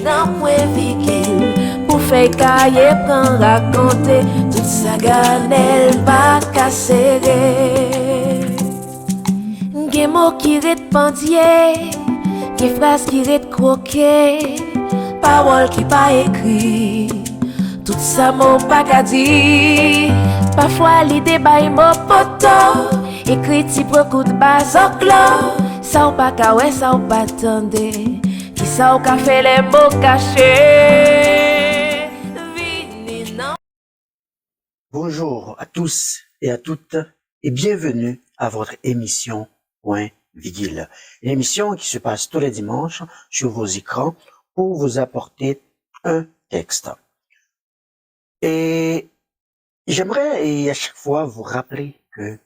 dans point vigile pour faire cahier quand raconter toute sa ganelle pas casser. Des mots qui pendier, des phrases qui croquer, paroles qui pas écrit, tout ça mot pas qu'à dire. Parfois l'idée baille mon poto, écrit si beaucoup de bas au clos, ça ou pas qu'à ouais, ça ou pas attendez, qui ça ou qu'a fait les mots cachés. Bonjour à tous et à toutes et bienvenue à votre émission Point Vigile. Une émission qui se passe tous les dimanches sur vos écrans pour vous apporter un texte. Et j'aimerais à chaque fois vous rappeler que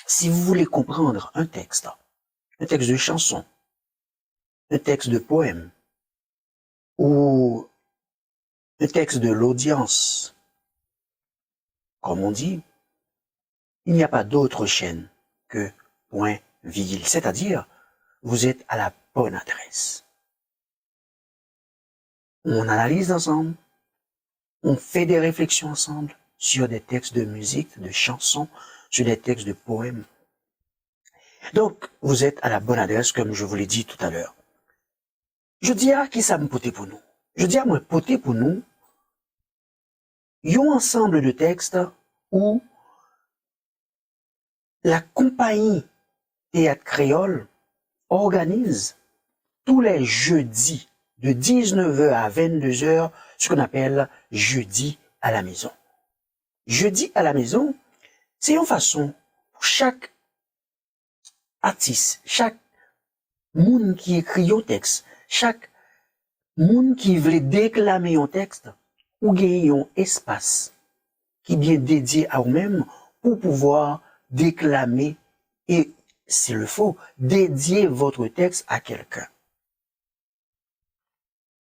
si vous voulez comprendre un texte de chanson, un texte de poème ou un texte de l'audience, comme on dit, il n'y a pas d'autre chaîne que Point Vigile, c'est-à-dire vous êtes à la bonne adresse. On analyse ensemble, on fait des réflexions ensemble sur des textes de musique, de chansons, sur des textes de poèmes. Donc, vous êtes à la bonne adresse, comme je vous l'ai dit tout à l'heure. Je dis à qui ça me pote pour nous? Je dis à moi poter pour nous, il y a un ensemble de textes où la compagnie Théâtre Créole organise tous les jeudis de 19h à 22h ce qu'on appelle jeudi à la maison. Jeudi à la maison, c'est une façon pour chaque artiste, chaque monde qui écrit un texte, chaque monde qui veut déclamer un texte, ou gagner un espace qui est dédié à vous-même pour pouvoir déclamer et, s'il le faut, dédier votre texte à quelqu'un.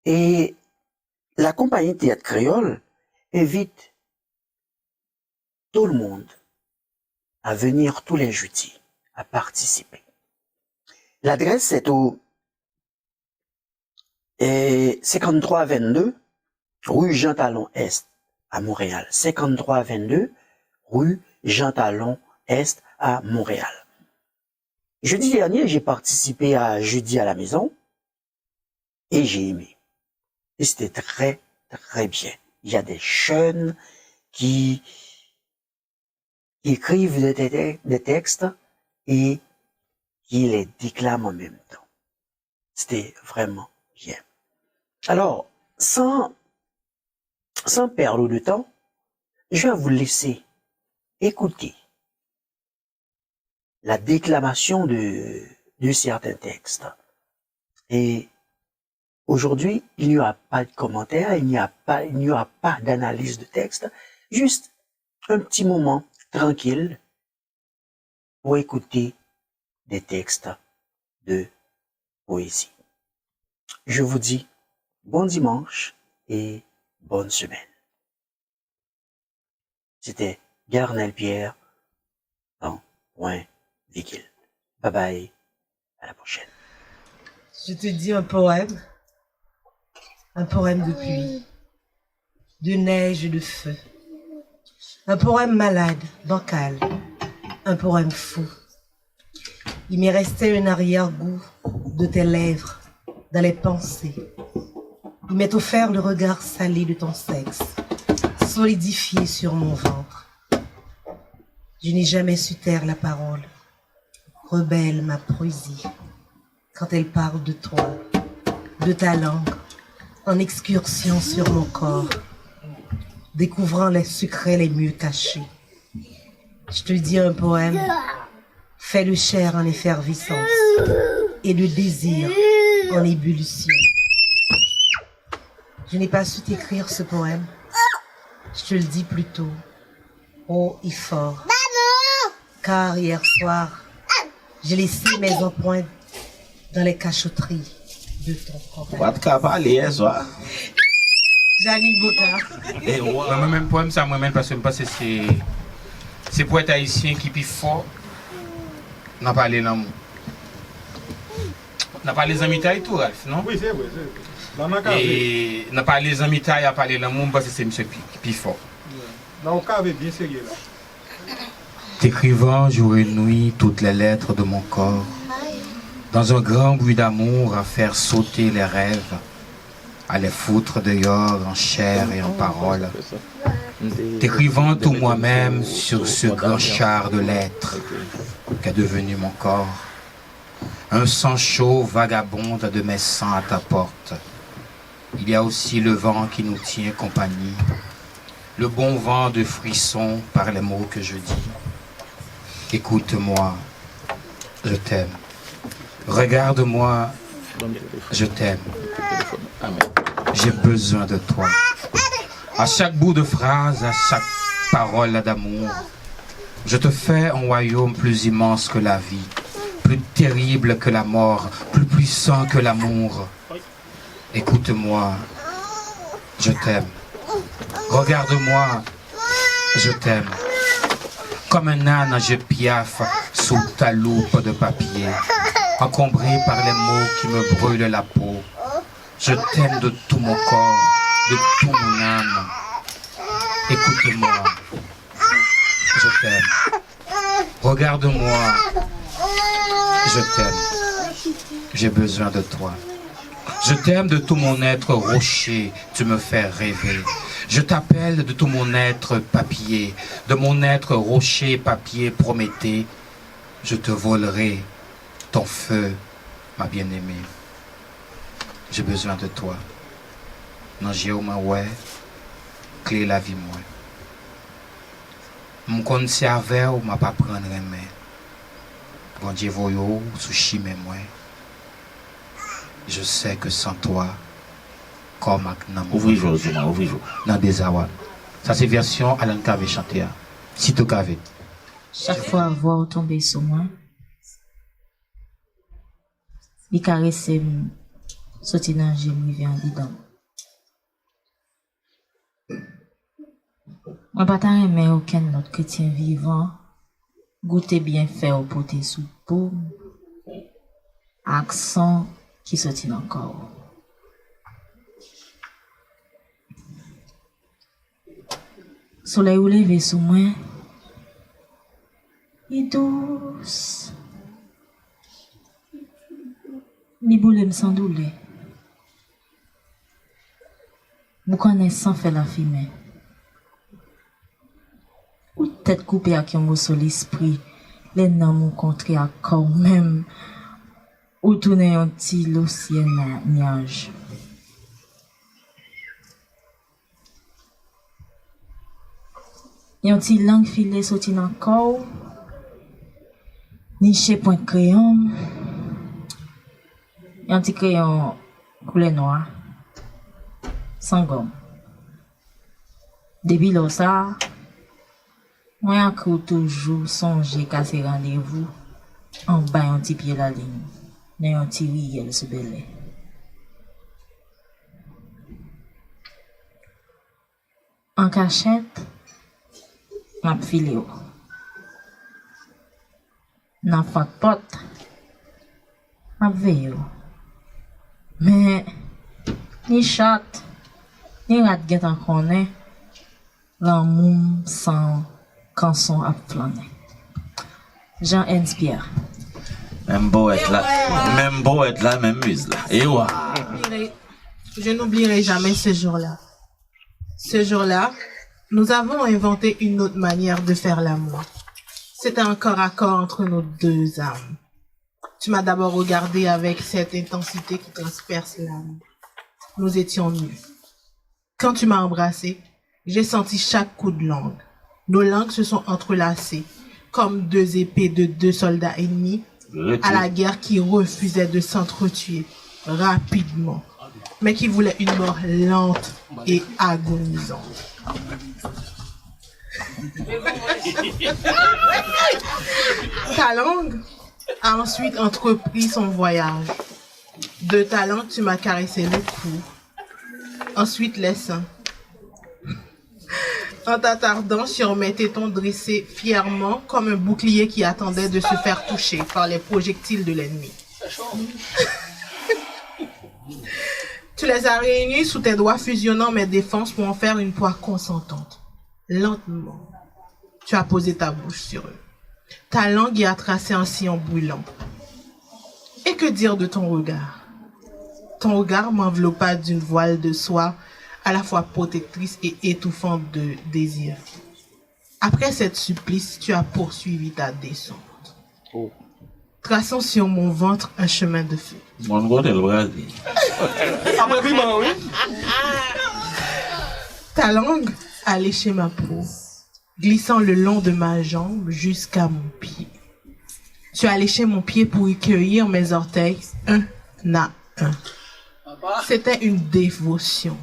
Et la compagnie Théâtre Créole invite tout le monde à venir tous les jeudis, à participer. L'adresse est au 5322 rue Jean Talon Est à Montréal. 5322 rue Jean Talon Est à Montréal. Jeudi dernier, j'ai participé à Jeudi à la maison et j'ai aimé. Et c'était très, très bien. Il y a des jeunes qui écrivent des textes et qui les déclament en même temps. C'était vraiment bien. Alors, sans perdre de temps, je vais vous laisser écouter la déclamation de certains textes. Et aujourd'hui, il n'y aura pas de commentaires, il n'y aura pas d'analyse de texte, juste un petit moment tranquille pour écouter des textes de poésie. Je vous dis bon dimanche et bonne semaine. C'était Garnel Pierre dans Point Vigile. Bye bye, à la prochaine. Je te dis un poème de pluie, de neige et de feu, un poème malade, bancal, un poème fou. Il m'est resté un arrière-goût de tes lèvres dans les pensées. Il m'est offert le regard salé de ton sexe, solidifié sur mon ventre. Je n'ai jamais su taire la parole, rebelle ma poésie, quand elle parle de toi, de ta langue, en excursion sur mon corps, découvrant les secrets les mieux cachés. Je te dis un poème, fait de chair en effervescence et de désir en ébullition. Je n'ai pas su t'écrire ce poème, je te le dis plutôt, haut et fort. Car hier soir, j'ai laissé mes empreintes dans les cachotteries de ton compagnon. What ka parler hier soir? Jani Bocard. Moi-même poème ça moi-même parce que je pense que c'est poète haïtien qui plus fort n'a parlé l'amour. n'a pas les amis taille tout, Ralph, non? Oui, c'est vrai. Dans ma cave. Et n'a pas les amis taille à parler l'amour parce que c'est monsieur plus fort. Dans mon cave, bien sérieux là. T'écrivant jour et nuit toutes les lettres de mon corps, dans un grand bruit d'amour à faire sauter les rêves, à les foutre dehors en chair et en parole. T'écrivant tout moi-même sur ce grand char de lettres qu'est devenu mon corps. Un sang chaud vagabonde de mes sangs à ta porte. Il y a aussi le vent qui nous tient compagnie, le bon vent de frissons par les mots que je dis. Écoute-moi, je t'aime. Regarde-moi, je t'aime. J'ai besoin de toi. À chaque bout de phrase, à chaque parole d'amour, je te fais un royaume plus immense que la vie, plus terrible que la mort, plus puissant que l'amour. Écoute-moi, je t'aime. Regarde-moi, je t'aime. Comme un âne, je piaffe sous ta loupe de papier, encombré par les mots qui me brûlent la peau. Je t'aime de tout mon corps, de toute mon âme. Écoute-moi, je t'aime. Regarde-moi, je t'aime. J'ai besoin de toi. Je t'aime de tout mon être rocher, tu me fais rêver. Je t'appelle de tout mon être papier, de mon être rocher, papier, Prométhée. Je te volerai ton feu, ma bien-aimée. J'ai besoin de toi. Non, j'ai au moins ouais, clé la vie moi. Mon conserver ou m'a pas prendre main. Bon Dieu voyo sous chimé moi. Je sais que sans toi, comme ouvrez-vous, ouvrez-vous. Dans des awa. Ça c'est version Alan Kave chanté. Si tu Kave. Chaque fois voir tomber sur moi, il caresse, sorti dans le me vient dedans. Moi pas tant aimer aucun autre chrétien vivant, goûter bien fait au poté sous paume, accent qui sortit dans le corps. Soleil ou levé sous moi, il douce. Mi boule me sans douleur. Vous connaissez sans faire la fumée. Ou tête coupée à qui on sur l'esprit, les noms m'ont contré à corps même, ou tourner un petit l'océan nuage. Yon petit langue filée sorti dans le corps, niché point de crayon, yon petit crayon couleur noire, sans gomme. Depuis là, ça, moi encore toujours songer qu'à ces rendez-vous, en bas un petit pied la ligne, dans un petit riel sous belé. En cachette, m'a filé haut. Dans fond pot, m'a veillé. Mais, ni chat, ni rat get en connaît, l'amour sans canson à flâner. Jean Inspire. Même beau être là, même muse là. Et ouais. Je n'oublierai jamais ce jour-là. Ce jour-là, nous avons inventé une autre manière de faire l'amour. C'était un corps à corps entre nos deux âmes. Tu m'as d'abord regardé avec cette intensité qui transperce l'âme. Nous étions nus. Quand tu m'as embrassé, j'ai senti chaque coup de langue. Nos langues se sont entrelacées, comme deux épées de deux soldats ennemis à la guerre qui refusaient de s'entretuer rapidement, mais qui voulaient une mort lente et agonisante. Ta langue a ensuite entrepris son voyage. De ta langue, tu m'as caressé le cou, ensuite les seins. En t'attardant sur mes tétons dressés fièrement comme un bouclier qui attendait de se faire toucher par les projectiles de l'ennemi. Tu les as réunis sous tes doigts fusionnant mes défenses pour en faire une proie consentante. Lentement, tu as posé ta bouche sur eux. Ta langue y a tracé un sillon brûlant. Et que dire de ton regard? Ton regard m'enveloppa d'une voile de soie à la fois protectrice et étouffante de désir. Après cette supplice, tu as poursuivi ta descente. Traçant sur mon ventre un chemin de feu. Mon gros, t'es le brasier. Ta langue a léché ma peau, glissant le long de ma jambe jusqu'à mon pied. Tu as léché mon pied pour y cueillir mes orteils, un à un. C'était une dévotion,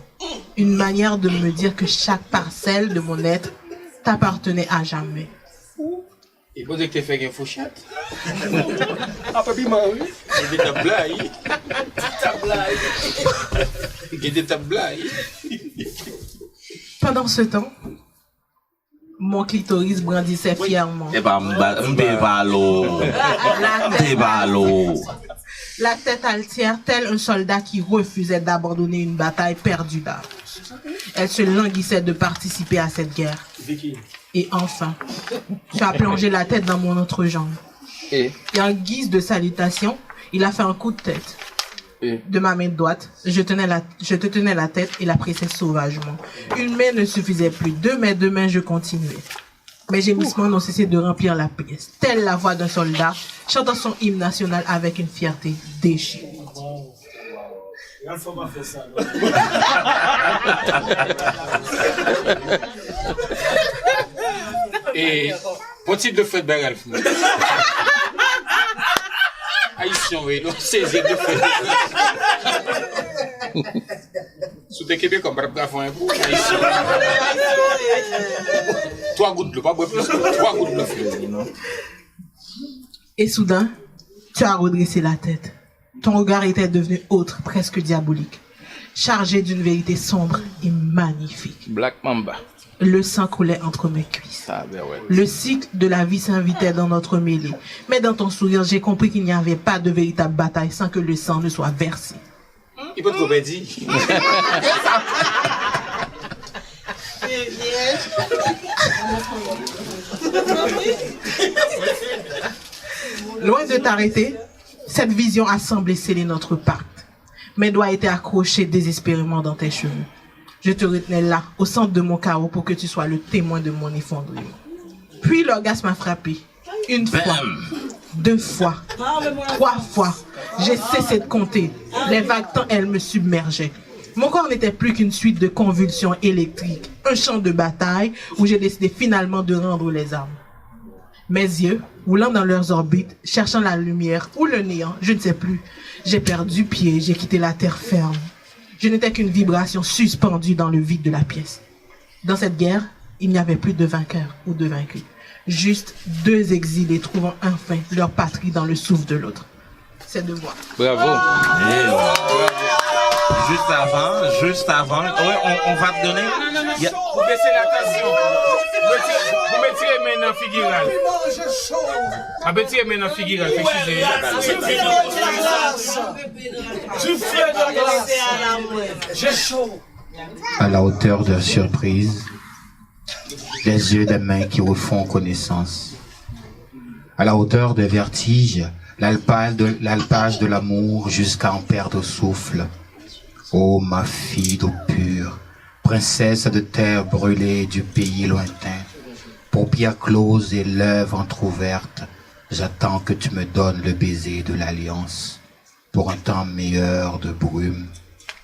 une manière de me dire que chaque parcelle de mon être t'appartenait à jamais. Et vous dites que tu fais une fouchette? Après, il m'a eu. Il était blague. Il était blague. Pendant ce temps, mon clitoris brandissait fièrement. Eh ben, m'bévalo. M'bévalo. La tête altière, tel un soldat qui refusait d'abandonner une bataille perdue d'avance. Elle se languissait de participer à cette guerre. Et enfin, tu as plongé la tête dans mon entrejambe. Et en guise de salutation, il a fait un coup de tête. De ma main droite, je te tenais la tête et la pressais sauvagement. Une main ne suffisait plus. Deux mains, je continuais. Mes gémissements n'ont cessé de remplir la pièce, telle la voix d'un soldat chantant son hymne national avec une fierté déchirée. Et petit de fête Berelf. Haïtien, oui, donc c'est de fête. Sous des Québec, comme par exemple, un coup, Haïtien. 3 gouttes de l'eau, pas plus, 3 gouttes de l'eau. Et soudain, tu as redressé la tête. Ton regard était devenu autre, presque diabolique, chargé d'une vérité sombre et magnifique. Black Mamba. Le sang coulait entre mes cuisses. Ah, ben ouais. Le cycle de la vie s'invitait dans notre mêlée. Mais dans ton sourire, j'ai compris qu'il n'y avait pas de véritable bataille sans que le sang ne soit versé. Il peut te comédie. Loin de t'arrêter, cette vision a semblé sceller notre pacte. Mes doigts étaient accrochés désespérément dans tes cheveux. Je te retenais là, au centre de mon chaos, pour que tu sois le témoin de mon effondrement. Puis l'orgasme a frappé. Une fois, 2 fois, 3 fois. J'ai cessé de compter. Les vagues, tant elles me submergeaient. Mon corps n'était plus qu'une suite de convulsions électriques, un champ de bataille où j'ai décidé finalement de rendre les armes. Mes yeux, roulant dans leurs orbites, cherchant la lumière ou le néant, je ne sais plus. J'ai perdu pied, j'ai quitté la terre ferme. Je n'étais qu'une vibration suspendue dans le vide de la pièce. Dans cette guerre, il n'y avait plus de vainqueurs ou de vaincus. Juste 2 exilés trouvant enfin leur patrie dans le souffle de l'autre. C'est de moi. Bravo. Juste avant, ouais, on va te donner. Non. Vous baissez la tension. Vous mettez les mains dans figural. Ah, mettez les mains dans figural. J'ai chaud. À la hauteur de la surprise, les yeux des mains qui refont connaissance. À la hauteur des vertiges, l'alpage de l'amour jusqu'à en perdre souffle. Ô ma fille d'eau pure, princesse de terre brûlée du pays lointain, paupières closes et lèvres entr'ouvertes, j'attends que tu me donnes le baiser de l'alliance, pour un temps meilleur de brume,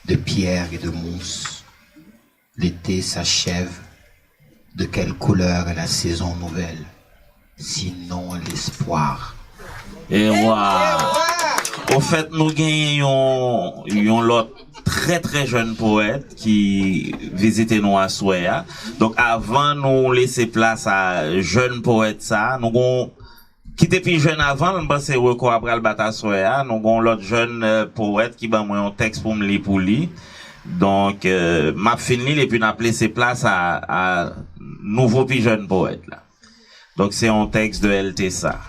de pierre et de mousse. L'été s'achève, de quelle couleur est la saison nouvelle, sinon l'espoir. Et voilà. Au fait, nous gagnons l'autre très jeune poète qui visitait nous à Soya. Donc avant nous laisser place à jeune poète ça, nous avons qui était plus jeune avant, on pense que après le bataille Soya, nous avons l'autre jeune poète qui va moi un texte pour me lire pour lui. Donc m'a fini et puis n'a laissé place à nouveau plus jeune poète là. Donc c'est un texte de LT ça.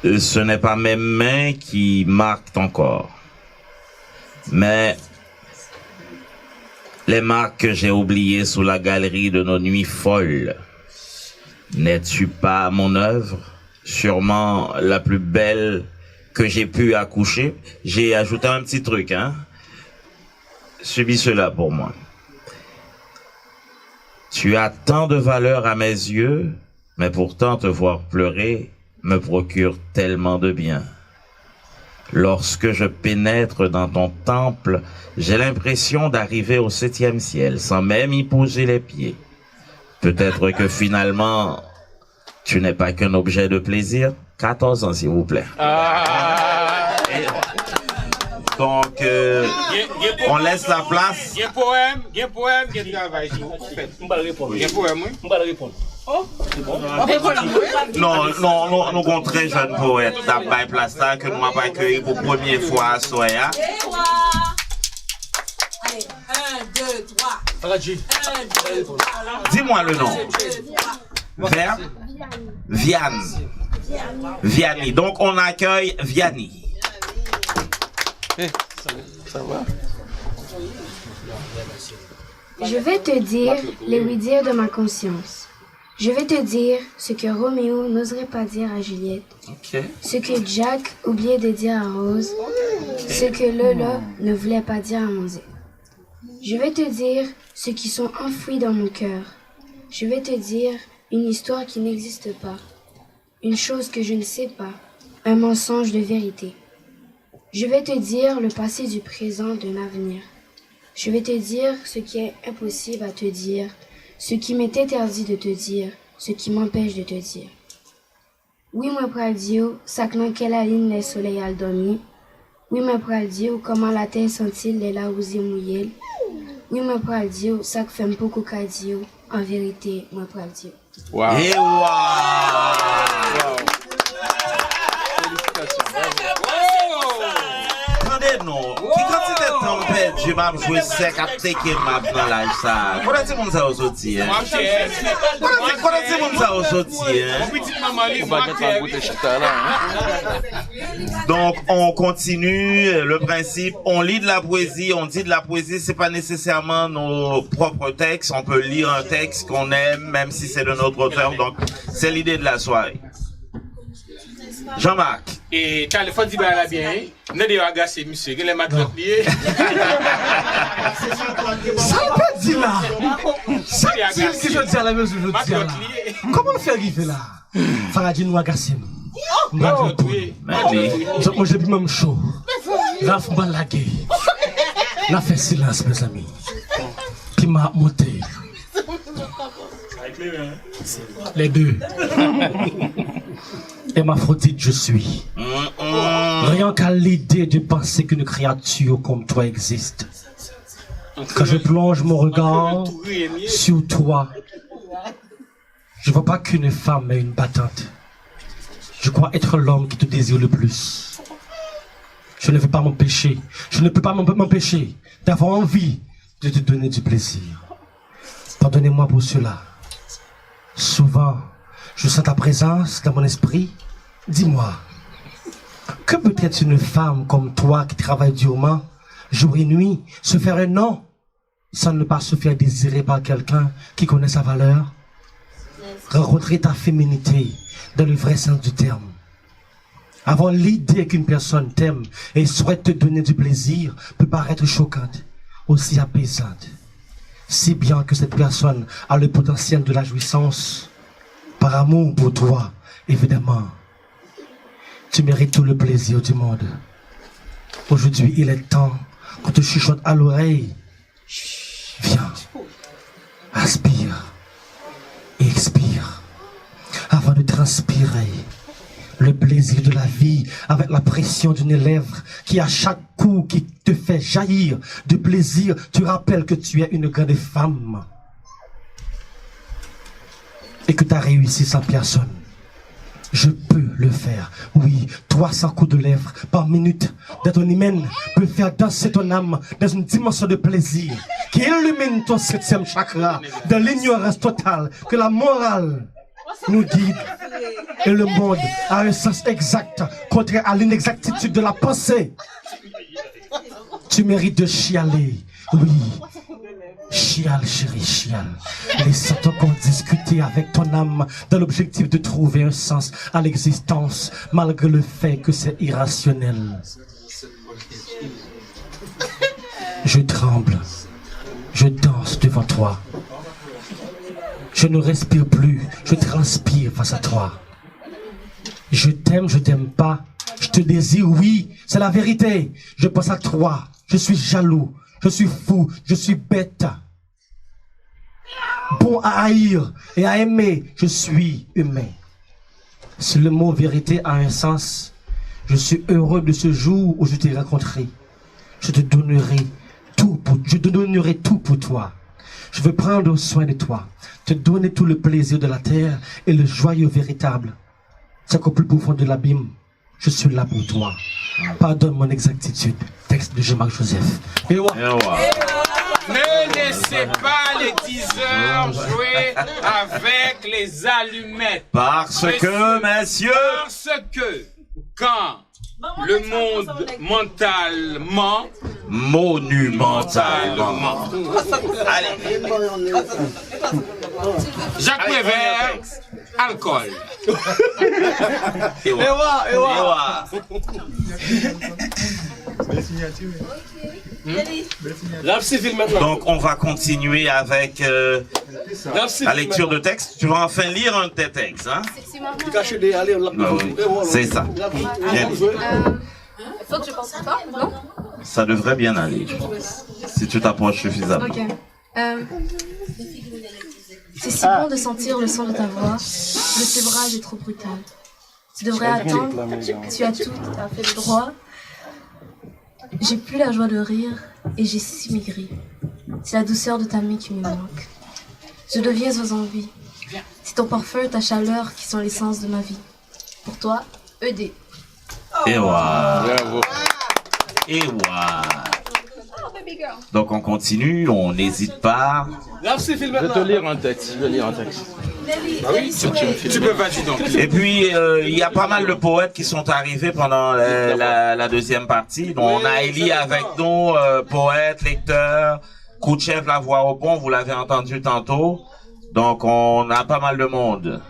ce n'est pas mes mains qui marquent ton corps, mais les marques que j'ai oubliées sous la galerie de nos nuits folles. N'es-tu pas mon œuvre, sûrement la plus belle que j'ai pu accoucher? J'ai ajouté un petit truc, hein. Subis cela pour moi. Tu as tant de valeur à mes yeux, mais pourtant te voir pleurer me procure tellement de bien. Lorsque je pénètre dans ton temple, j'ai l'impression d'arriver au 7e ciel, sans même y poser les pieds. Peut-être que finalement, tu n'es pas qu'un objet de plaisir. 14 ans, s'il vous plaît. Donc, on laisse la place. Il y a un poème, il y a un travail. Il y a un poème, oui. Non, nous avons très jeune poète d'Abbaï Plasta que nous avons accueilli pour la première fois à Soya. Allez, 1, 2, 3. Dis-moi le nom. Vers Vianney. Vianney. Donc on accueille Vianney. Ça va? Je vais te dire les oui-dire de ma conscience. Je vais te dire ce que Roméo n'oserait pas dire à Juliette. Ce que Jack oubliait de dire à Rose. Ce que Lola ne voulait pas dire à Monzé. Je vais te dire ce qui sont enfouis dans mon cœur. Je vais te dire une histoire qui n'existe pas. Une chose que je ne sais pas. Un mensonge de vérité. Je vais te dire le passé du présent d'un avenir. Je vais te dire ce qui est impossible à te dire, ce qui m'est interdit de te dire, ce qui m'empêche de te dire. Oui, moi pral dire, ça que dans quelle ligne les soleils al dormi. Oui, moi pral dire, comment la terre sent-il les là où c'est mouillé. Oui, moi pral dire, ça que fait beaucoup qu'à dire, en vérité, moi pral dire. Wow. Et non, qui quand il est tempête, je m'ai joué sec à tequer ma dans l'âge ça. Comment est-ce que ça aujourd'hui, hein? Comment est-ce que ça aujourd'hui, hein? Donc, on continue le principe, on lit de la poésie, on dit de la poésie, c'est pas nécessairement nos propres textes, on peut lire un texte qu'on aime, même si c'est de notre auteur, donc c'est l'idée de la soirée. Jean-Marc. Et t'as le fait dire la bien, ne dis pas agacer monsieur, que les matrotes liés. Ça peut dire là. Ça dire que je dis à la maison, je dis là. Comment on fait arriver là? Faradji nous agacer. Moi j'ai vu même chaud. Là faut pas laguer. Là fait silence mes amis. Puis m'a monté. Les deux. Hermaphrodite je suis. Rien qu'à l'idée de penser qu'une créature comme toi existe. Quand je plonge mon regard sur toi, je vois pas qu'une femme mais une battante. Je crois être l'homme qui te désire le plus. Je ne veux pas m'empêcher, je ne peux pas m'empêcher d'avoir envie de te donner du plaisir. Pardonnez-moi pour cela. Souvent, je sens ta présence dans mon esprit. Dis-moi, que peut être une femme comme toi qui travaille durement, jour et nuit, se faire un nom, sans ne pas se faire désirer par quelqu'un qui connaît sa valeur? Rencontrer ta féminité dans le vrai sens du terme. Avoir l'idée qu'une personne t'aime et souhaite te donner du plaisir peut paraître choquante, aussi apaisante. Si bien que cette personne a le potentiel de la jouissance, par amour pour toi, évidemment. Tu mérites tout le plaisir du monde. Aujourd'hui, il est temps qu'on te chuchote à l'oreille. Viens, aspire et expire avant de transpirer le plaisir de la vie avec la pression d'une lèvre qui à chaque coup qui te fait jaillir de plaisir, tu rappelles que tu es une grande femme et que tu as réussi sans personne. Je peux le faire. Oui, 300 coups de lèvres par minute de ton hymen peut faire danser ton âme dans une dimension de plaisir qui illumine ton 7e chakra dans l'ignorance totale que la morale nous guide. Et le monde a un sens exact, contraire à l'inexactitude de la pensée. Tu mérites de chialer, oui. Chiale, chérie, chiale. Laissons ton corps discuter avec ton âme dans l'objectif de trouver un sens à l'existence, malgré le fait que c'est irrationnel. Je tremble, je danse devant toi. Je ne respire plus, je transpire face à toi. Je t'aime pas. Je te désire, oui, c'est la vérité. Je pense à toi, je suis jaloux, je suis fou, je suis bête. Bon à haïr et à aimer, je suis humain. Si le mot vérité a un sens, je suis heureux de ce jour où je t'ai rencontré. Je te donnerai tout pour toi. Je veux prendre soin de toi, te donner tout le plaisir de la terre et le joyau véritable. C'est qu'au plus profond de l'abîme, je suis là pour toi. Pardonne mon exactitude. Texte de Jean-Marc Joseph. Et ouais. Ne laissez pas les teasers jouer avec les allumettes. Parce que, messieurs... Parce que, quand le monde mentalement... Monumentalement. Allez. Jacques Prévert, alcool. Ewa. Donc on va continuer avec la lecture de texte. Tu vas enfin lire un de tes textes, hein? C'est ça. Bien. Faut que je pense pas, non? Ça devrait bien aller, je pense, si tu t'approches suffisamment. Ok. C'est si bon de sentir le son de ta voix. Le sévrage est trop brutal. Tu devrais attendre. Tu as tout à fait le droit. J'ai plus la joie de rire et j'ai si maigri. C'est la douceur de ta main qui me manque. Je deviens aux envies. C'est ton parfum, ta chaleur qui sont l'essence de ma vie. Pour toi, ED. Ewa. Donc on continue, on n'hésite pas. Je vais te lire un texte. Ah oui, tu peux vas-y donc. Et puis il y a pas mal de poètes qui sont arrivés pendant la deuxième partie. Donc on a Élie avec nous, poète, lecteur, Kouchev, la voix au pont, vous l'avez entendu tantôt. Donc on a pas mal de monde.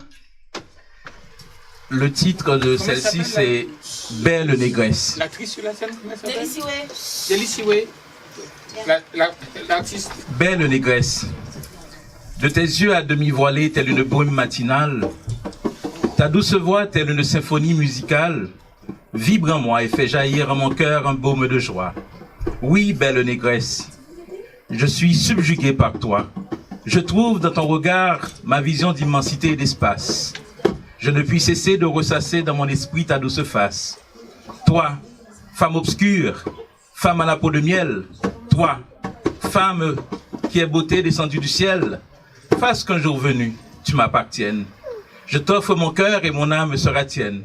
Le titre de celle-ci, c'est Belle Négresse. L'actrice sur la scène, comment elle s'appelle? Délicioué. L'artiste. Belle Négresse. De tes yeux à demi voilés, telle une brume matinale, ta douce voix, telle une symphonie musicale, vibre en moi et fait jaillir en mon cœur un baume de joie. Oui, belle négresse, je suis subjugué par toi. Je trouve dans ton regard ma vision d'immensité et d'espace. Je ne puis cesser de ressasser dans mon esprit ta douce face. Toi, femme obscure, femme à la peau de miel, toi, femme qui est beauté descendue du ciel, fasse qu'un jour venu, tu m'appartiennes. Je t'offre mon cœur et mon âme sera tienne.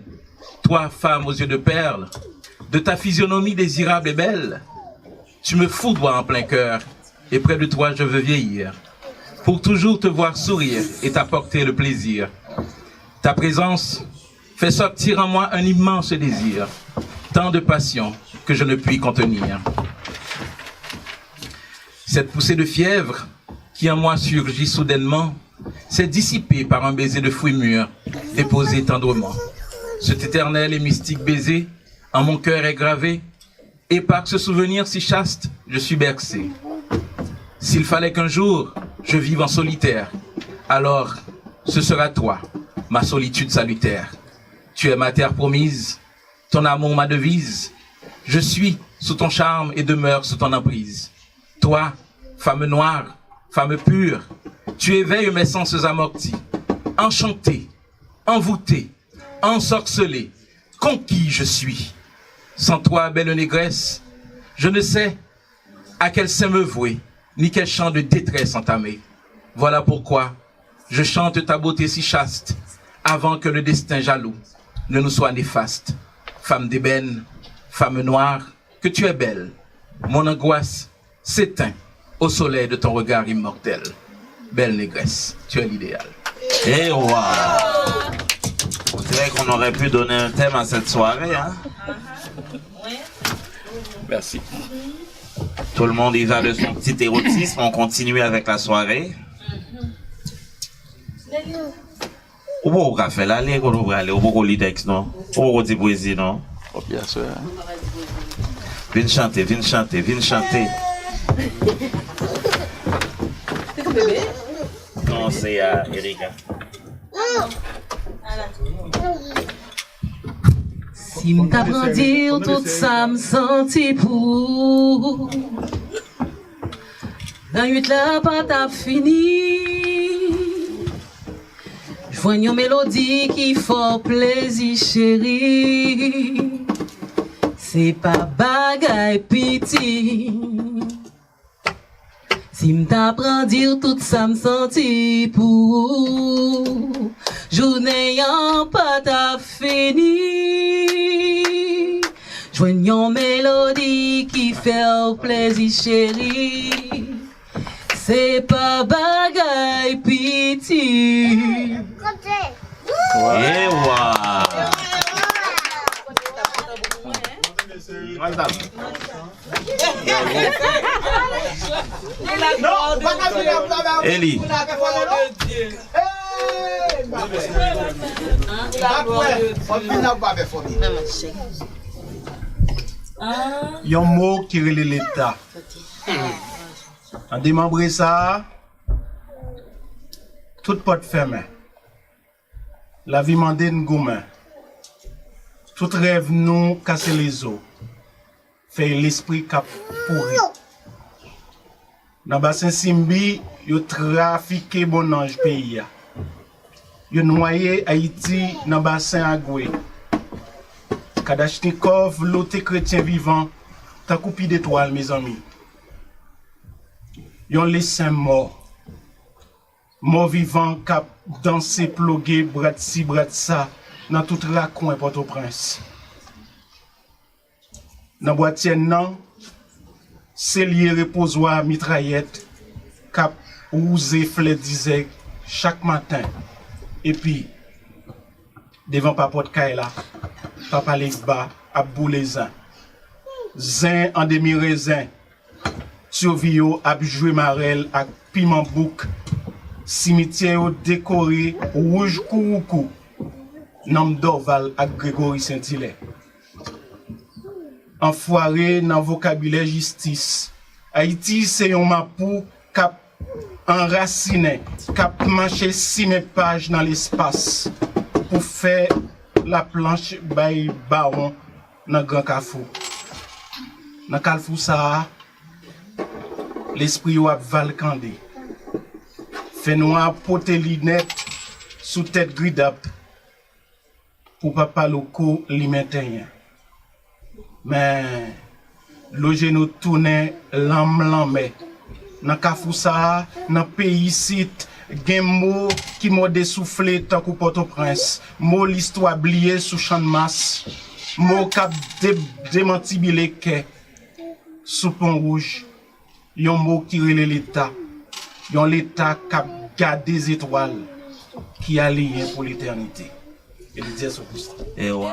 Toi, femme aux yeux de perles, de ta physionomie désirable et belle, tu me foudroies en plein cœur, et près de toi je veux vieillir, pour toujours te voir sourire et t'apporter le plaisir. Ta présence fait sortir en moi un immense désir, tant de passion que je ne puis contenir. Cette poussée de fièvre qui en moi surgit soudainement s'est dissipée par un baiser de fruits mûrs déposé tendrement. Cet éternel et mystique baiser en mon cœur est gravé, et par ce souvenir si chaste, je suis bercé. S'il fallait qu'un jour je vive en solitaire, alors ce sera toi, ma solitude salutaire. Tu es ma terre promise, ton amour ma devise. Je suis sous ton charme et demeure sous ton emprise. Toi, femme noire, femme pure, tu éveilles mes sens amortis. Enchanté, envoûté, ensorcelé, conquis je suis. Sans toi, belle négresse, je ne sais à quel sein me vouer, ni quel chant de détresse entamer. Voilà pourquoi je chante ta beauté si chaste, avant que le destin jaloux ne nous soit néfaste. Femme d'ébène, femme noire, que tu es belle, mon angoisse s'éteint au soleil de ton regard immortel. Belle négresse, tu es l'idéal. Et waouh! On dirait qu'on aurait pu donner un thème à cette soirée, hein? Merci. Tout le monde y va de son petit érotisme. On continue avec la soirée. Où est-ce qu'on fait là? Où est-ce qu'on va aller? Où est-ce qu'on lit texte, non? Où est-ce qu'on dit poésie, non? Oh, bien sûr. Viens chanter, viens chanter, viens chanter. C'est ton bébé? Non, c'est Erika. Si m't'apprends dire tout ça me senti pour dans 8 là pas t'a fini. J'vois une mélodie qui fait plaisir chérie. C'est pas bagaille piti. Si m't'apprends dire tout ça me senti pour journée y'en pas t'a fini. Joignons mélodie qui fait plaisir chérie. C'est pas bagaille piti. Et waouh! Eli. Yon mot qui relève l'État. En démembrer ça, toute porte fermée. La vie mande une gourmand. Tout rêve nous casser les os. Fait l'esprit cap pourri. Dans bassin Simbi, yo trafiqué bon ange pays. Yo noyé Haïti dans bassin Agoué. Kadachnikov, l'autre chrétien vivant, t'as coupé d'étoiles, mes amis. Yon laissé mort. Mort vivant cap danser, ploguer, brat ci, brat ça, dans tout raccoin Port-au-Prince. Dans boîtier nan, cellier reposoir mitraillette, cap ousé flé disait chaque matin. Et puis, devant papote Kaila, papa Legba, abou les uns. Zin en demi-raisin, survio ap joué marel ak piment bouc, cimetière décoré rouge kouroukou, nom Dorval ak Grégory Saint-Hilaire. Enfoiré dans vocabulaire justice. Haïti c'est un mapou cap enraciné, cap marché 6 pages dans l'espace pour faire la planche bay baron dans Grand Carrefour. Dans Carrefour ça, l'esprit a valcandé. Fait noir poté linette sous tête gridap pour papa loco li maintenir. Mais loger nous tourner lamé. Dans Carrefour ça, dans pays site, gen mot qui m'a dessoufflé tant que Port-au-Prince. Mot l'histoire oubliée sous champ de masse. Mot cap démantibile que sous pont rouge. Yon mot qui relève l'État. Yon l'État cap garde des étoiles qui a lié pour l'éternité. Et le dire sur et ouais.